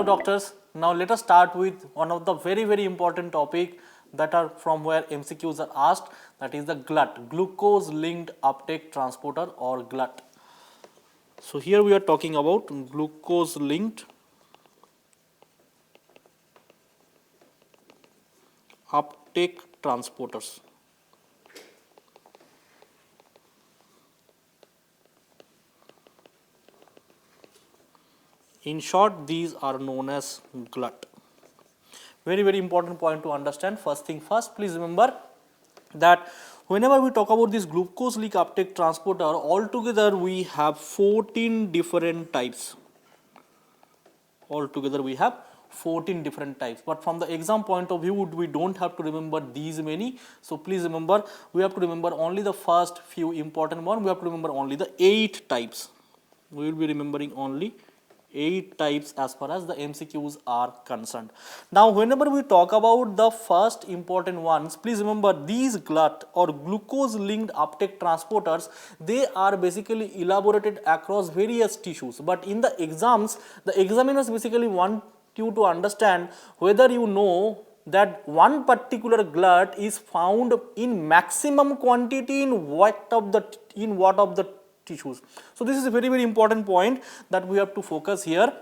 doctors, now let us start with one of the very important topic that are from where MCQs are asked, that is the GLUT, glucose linked uptake transporter or GLUT. So here we are talking about glucose linked uptake transporters. In short, these are known as GLUT. Very important point to understand. First thing first, please remember that whenever we talk about this glucose link uptake transporter, altogether we have 14 different types. Altogether we have 14 different types, but from the exam point of view we don't have to remember these many. So please remember, we have to remember only the first few important one. We have to remember only the 8 types. We will be remembering only 8 types as far as the MCQs are concerned. Now whenever we talk about the first important ones, please remember these GLUT or glucose linked uptake transporters, they are basically elaborated across various tissues, but in the exams the examiners basically want you to understand whether you know that one particular GLUT is found in maximum quantity in what of the tissues. So this is a very important point that we have to focus here,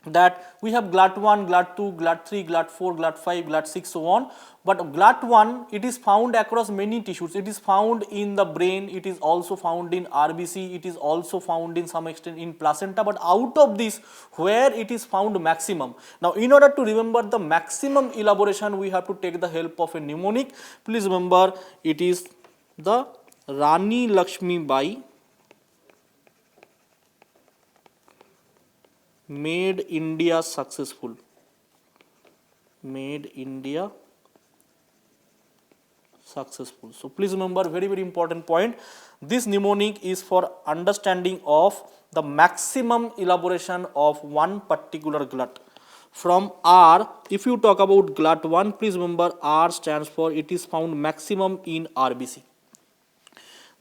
that we have GLUT1, GLUT2, GLUT3, GLUT4, GLUT5, GLUT6, so on. But GLUT1, it is found across many tissues. It is found in the brain, it is also found in RBC, it is also found in some extent in placenta, but out of this, where it is found maximum. Now in order to remember the maximum elaboration, we have to take the help of a mnemonic. Please remember, it is the Rani Lakshmi Bai made India successful. Made India successful. So please remember, very important point. This mnemonic is for understanding of the maximum elaboration of one particular GLUT. From R, if you talk about GLUT1, please remember R stands for it is found maximum in RBC.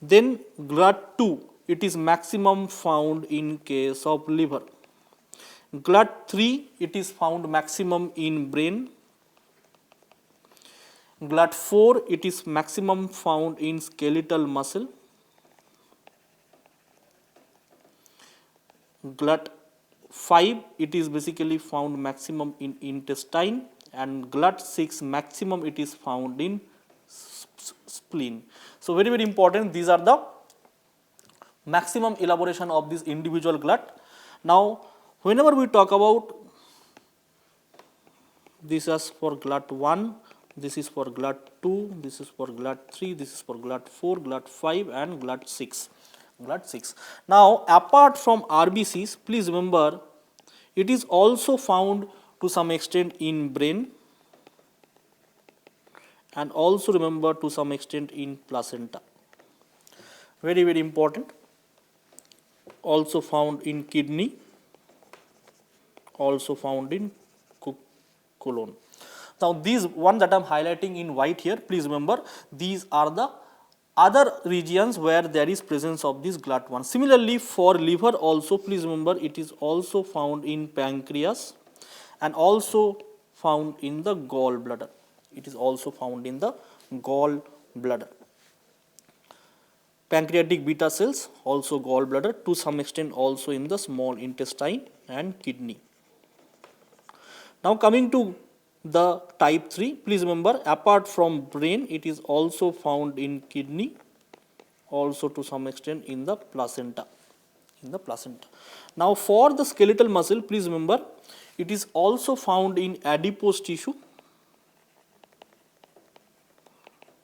Then GLUT2, it is maximum found in case of liver. GLUT3, it is found maximum in brain. GLUT4, it is maximum found in skeletal muscle. GLUT5, it is basically found maximum in intestine, and GLUT6 maximum it is found in spleen. So very important, these are the maximum elaboration of this individual GLUT. Now whenever we talk about this is for GLUT1, this is for GLUT2, this is for GLUT3, this is for GLUT4, GLUT5 and GLUT6. Now apart from RBCs, please remember it is also found to some extent in brain, and also remember to some extent in placenta. Very important. Also found in kidney, also found in colon. Now these one that I am highlighting in white here, please remember these are the other regions where there is presence of this GLUT1. Similarly for liver also, please remember it is also found in pancreas and also found in the gallbladder. It is also found in the gallbladder. Pancreatic beta cells, also gallbladder, to some extent also in the small intestine and kidney. Now coming to the type 3, please remember apart from brain it is also found in kidney, also to some extent in the placenta. Now for the skeletal muscle, please remember it is also found in adipose tissue.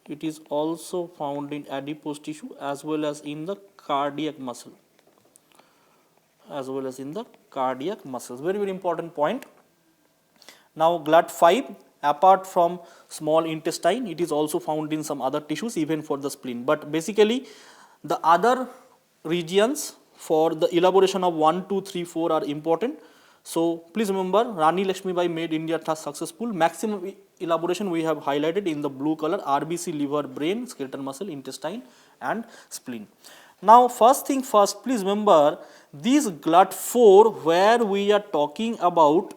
It is also found in adipose tissue as well as in the cardiac muscle. Very important point. Now GLUT5, apart from small intestine, it is also found in some other tissues, even for the spleen. But basically the other regions for the elaboration of 1, 2, 3, 4 are important. So please remember Rani Lakshmi Bai made India successful. Maximum elaboration we have highlighted in the blue color: RBC, liver, brain, skeletal muscle, intestine and spleen. Now first thing first, please remember these GLUT4 where we are talking about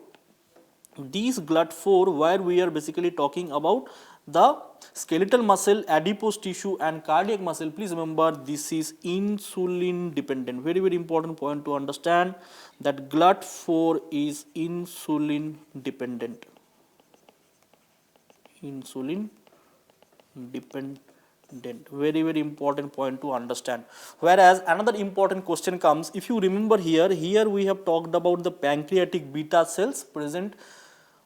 These GLUT4, where we are basically talking about the skeletal muscle, adipose tissue and cardiac muscle, please remember this is insulin dependent. Very, very important point to understand that GLUT4 is insulin dependent. Insulin dependent. Very, very important point to understand. Whereas another important question comes, if you remember here we have talked about the pancreatic beta cells present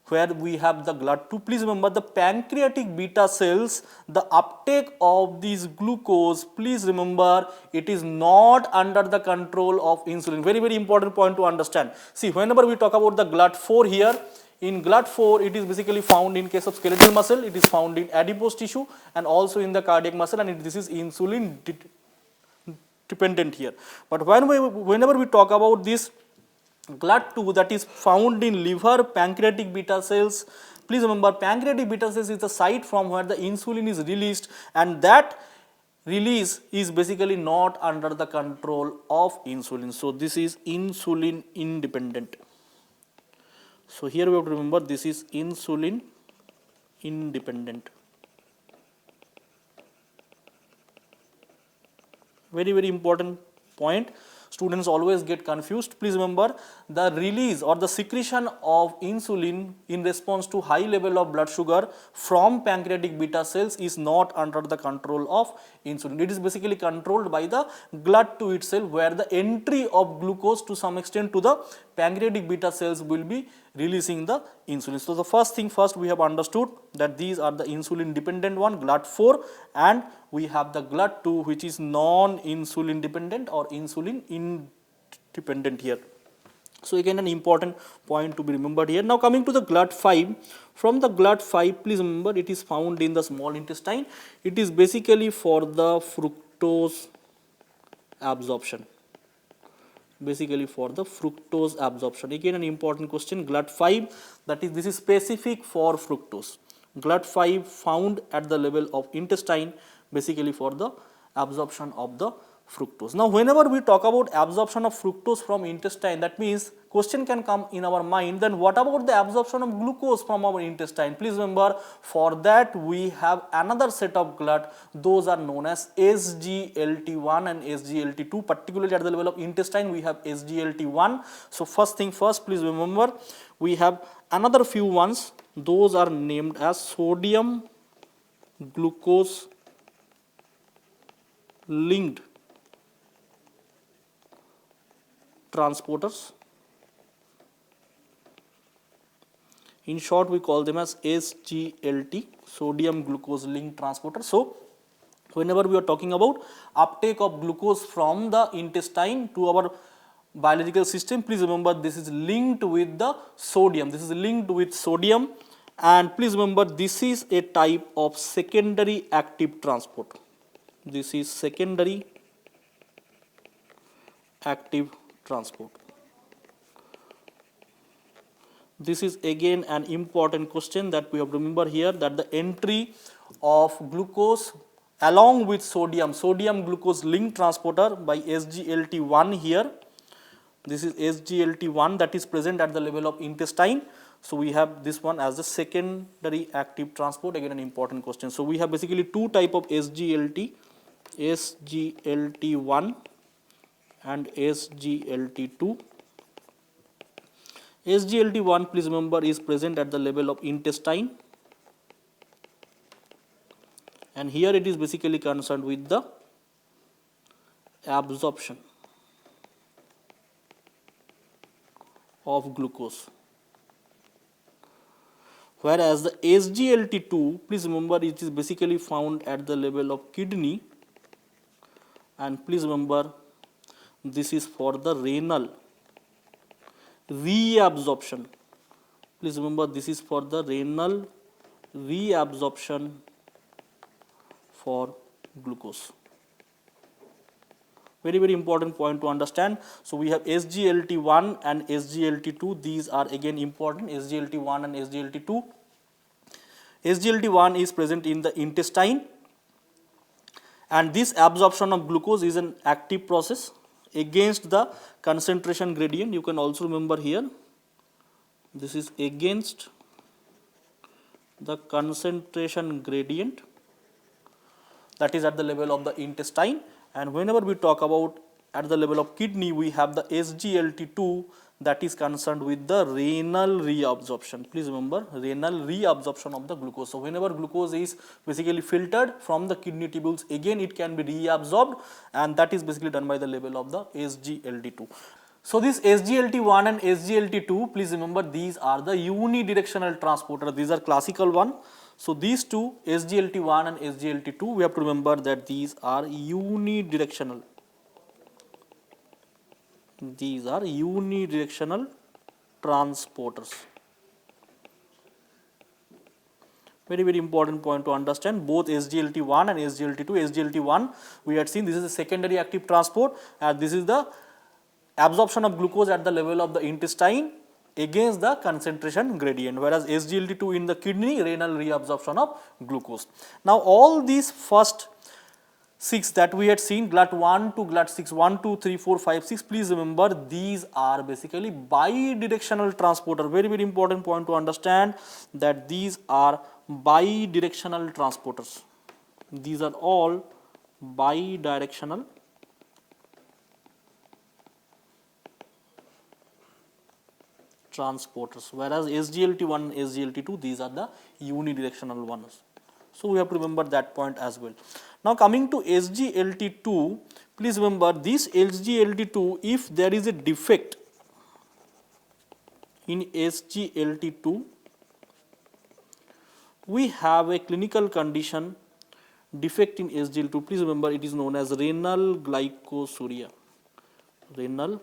where we have the GLUT2. Please remember the pancreatic beta cells, the uptake of these glucose, please remember it is not under the control of insulin. Very, very important point to understand. See, whenever we talk about the GLUT4 here, in GLUT4 it is basically found in case of skeletal muscle, it is found in adipose tissue and also in the cardiac muscle, and this is insulin dependent here. But whenever we talk about this GLUT2 that is found in liver, pancreatic beta cells, please remember pancreatic beta cells is the site from where the insulin is released, and that release is basically not under the control of insulin. So this is insulin independent. So here we have to remember this is insulin independent. Very, very important point. Students always get confused. Please remember the release or the secretion of insulin in response to high level of blood sugar from pancreatic beta cells is not under the control of insulin. It is basically controlled by the GLUT2 itself, where the entry of glucose to some extent to the pancreatic beta cells will be releasing the insulin. So the first thing first, we have understood that these are the insulin dependent one, GLUT4, and we have the GLUT2 which is non-insulin dependent or insulin independent here. So again an important point to be remembered here. Now coming to the GLUT5, from the GLUT5, please remember it is found in the small intestine. It is basically for the fructose absorption. Basically for the fructose absorption. Again an important question, GLUT5, that is this is specific for fructose. GLUT5 found at the level of intestine, basically for the absorption of the fructose. Now whenever we talk about absorption of fructose from intestine, that means question can come in our mind, then what about the absorption of glucose from our intestine? Please remember, for that we have another set of GLUT, those are known as SGLT1 and SGLT2, particularly at the level of intestine we have SGLT1. So first thing first, please remember we have another few ones, those are named as sodium glucose linked transporters. In short, we call them as SGLT, sodium glucose linked transporter. So whenever we are talking about uptake of glucose from the intestine to our biological system, please remember this is linked with the sodium. This is linked with sodium, and please remember this is a type of secondary active transport. This is secondary active transport. This is again an important question that we have to remember here, that the entry of glucose along with sodium glucose linked transporter by SGLT1 here. This is SGLT1 that is present at the level of intestine. So we have this one as the secondary active transport, again an important question. So we have basically two type of SGLT, SGLT1 and SGLT2. SGLT1, please remember, is present at the level of intestine, and here it is basically concerned with the absorption of glucose. Whereas the SGLT2, please remember, it is basically found at the level of kidney, and please remember this is for the renal reabsorption. Please remember this is for the renal reabsorption for glucose. Very, very important point to understand. So we have SGLT1 and SGLT2, these are again important, SGLT1 and SGLT2. SGLT1 is present in the intestine, and this absorption of glucose is an active process against the concentration gradient. You can also remember here this is against the concentration gradient that is at the level of the intestine, and whenever we talk about at the level of kidney, we have the SGLT2 that is concerned with the renal reabsorption. Please remember, renal reabsorption of the glucose. So whenever glucose is basically filtered from the kidney tubules, again it can be reabsorbed, and that is basically done by the level of the SGLT2. So this SGLT1 and SGLT2, please remember, these are the unidirectional transporter. These are classical one. So these two, SGLT1 and SGLT2, we have to remember that these are unidirectional. These are unidirectional transporters. Very, very important point to understand. Both SGLT1 and SGLT2. SGLT1, we had seen this is a secondary active transport, and this is the absorption of glucose at the level of the intestine against the concentration gradient, whereas SGLT2 in the kidney, renal reabsorption of glucose. Now all these first 6 that we had seen, GLUT1 to GLUT6, 1, 2, 3, 4, 5, 6, please remember these are basically bidirectional transporter. Very, very important point to understand that these are bidirectional transporters. These are all bidirectional transporters, whereas SGLT1 and SGLT2, these are the unidirectional ones. So we have to remember that point as well. Now coming to SGLT2, please remember this SGLT2, if there is a defect in SGLT2, we have a clinical condition, defect in SGLT2. Please remember it is known as renal glycosuria. Renal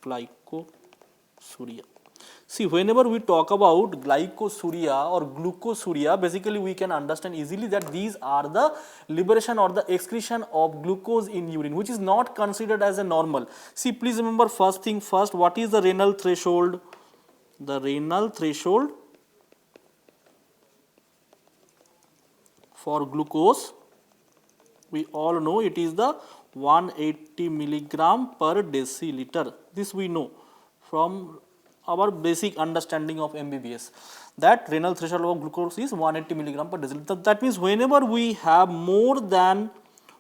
glycosuria. See, whenever we talk about glycosuria or glucosuria, basically we can understand easily that these are the liberation or the excretion of glucose in urine, which is not considered as a normal. See, please remember first thing first, what is the renal threshold? The renal threshold for glucose, we all know it is the 180 milligram per deciliter. This we know from our basic understanding of MBBS, that renal threshold of glucose is 180 milligram per deciliter. That means whenever we have more than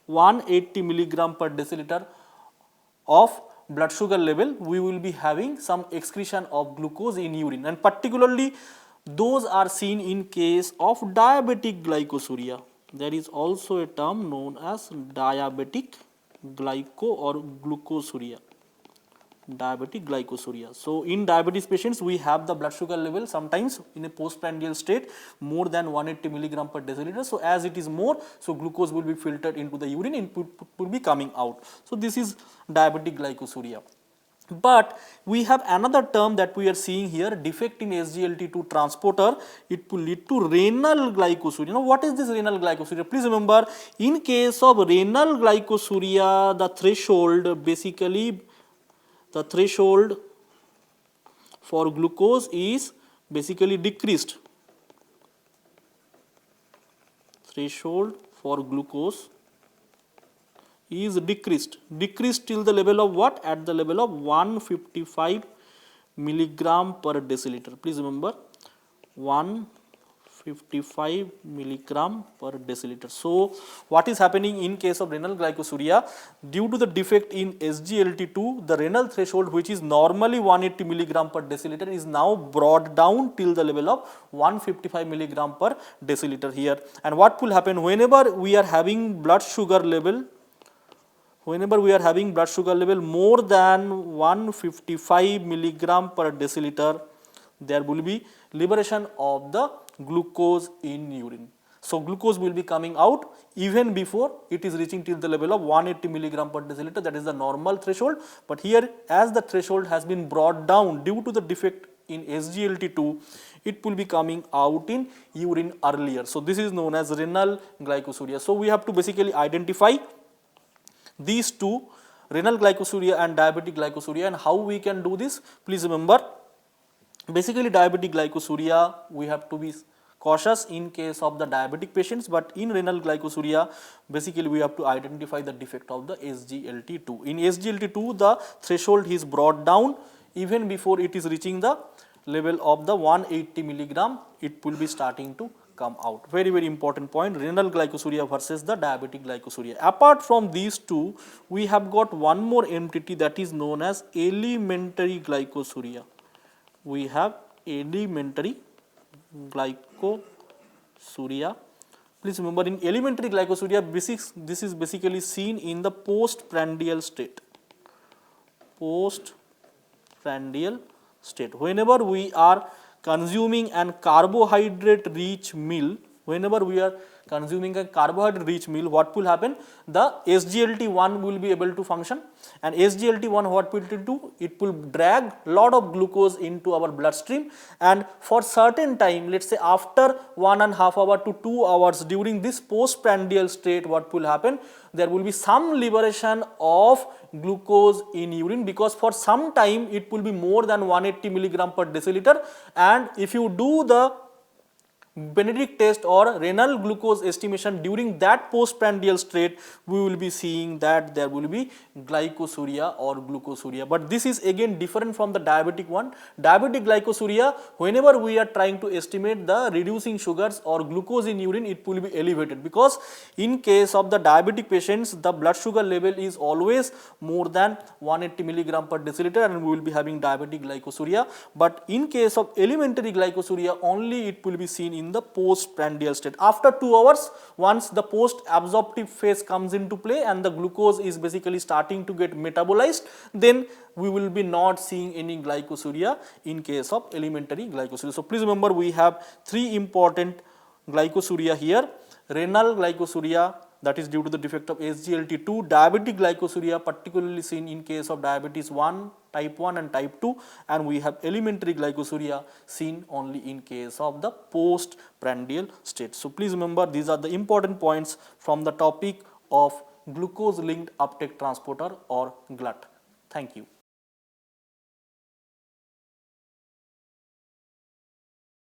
180 milligram per deciliter of blood sugar level, we will be having some excretion of glucose in urine, and particularly those are seen in case of diabetic glycosuria. There is also a term known as diabetic glyco or glucosuria. Diabetic glycosuria. So in diabetes patients, we have the blood sugar level sometimes in a postprandial state more than 180 milligram per deciliter. So as it is more, so glucose will be filtered into the urine and will be coming out. So this is diabetic glycosuria. But we have another term that we are seeing here, defect in SGLT2 transporter. It will lead to renal glycosuria. Now what is this renal glycosuria? Please remember, in case of renal glycosuria, the threshold basically, the threshold for glucose is basically decreased. Threshold for glucose is decreased till the level of what? At the level of 155 milligram per deciliter. Please remember 155 milligram per deciliter. So what is happening in case of renal glycosuria? Due to the defect in SGLT2, the renal threshold, which is normally 180 milligram per deciliter, is now brought down till the level of 155 milligram per deciliter here. And what will happen whenever we are having blood sugar level? Whenever we are having blood sugar level more than 155 milligram per deciliter, there will be liberation of the glucose in urine. So glucose will be coming out even before it is reaching till the level of 180 milligram per deciliter, that is the normal threshold. But here, as the threshold has been brought down due to the defect in SGLT2, it will be coming out in urine earlier. So this is known as renal glycosuria. So we have to basically identify these two, renal glycosuria and diabetic glycosuria, and how we can do this. Please remember, basically diabetic glycosuria, we have to be cautious in case of the diabetic patients, but in renal glycosuria, basically we have to identify the defect of the SGLT2. In SGLT2, the threshold is brought down even before it is reaching the level of the 180 milligram, it will be starting to come out. Very, very important point, renal glycosuria versus the diabetic glycosuria. Apart from these two, we have got one more entity that is known as elementary glycosuria. We have elementary glycosuria. Please remember, in elementary glycosuria, this is basically seen in the postprandial state. Postprandial state. Whenever we are consuming an carbohydrate rich meal, what will happen? The SGLT1 will be able to function, and SGLT1 what will it do? It will drag lot of glucose into our bloodstream, and for certain time, let's say after 1.5 hours to 2 hours, during this postprandial state, what will happen? There will be some liberation of glucose in urine, because for some time it will be more than 180 milligram per deciliter, and if you do the Benedict test or renal glucose estimation during that postprandial state, we will be seeing that there will be glycosuria or glucosuria. But this is again different from the diabetic one. Diabetic glycosuria, whenever we are trying to estimate the reducing sugars or glucose in urine, it will be elevated, because in case of the diabetic patients, the blood sugar level is always more than 180 milligram per deciliter, and we will be having diabetic glycosuria. But in case of elementary glycosuria, only it will be seen in the postprandial state. After 2 hours, once the post-absorptive phase comes into play and the glucose is basically starting to get metabolized, then we will be not seeing any glycosuria in case of elementary glycosuria. So please remember, we have three important glycosuria here: renal glycosuria, that is due to the defect of SGLT2, diabetic glycosuria particularly seen in case of diabetes 1, type 1 and type 2, and we have elementary glycosuria seen only in case of the postprandial state. So please remember, these are the important points from the topic of glucose linked uptake transporter or GLUT. Thank you.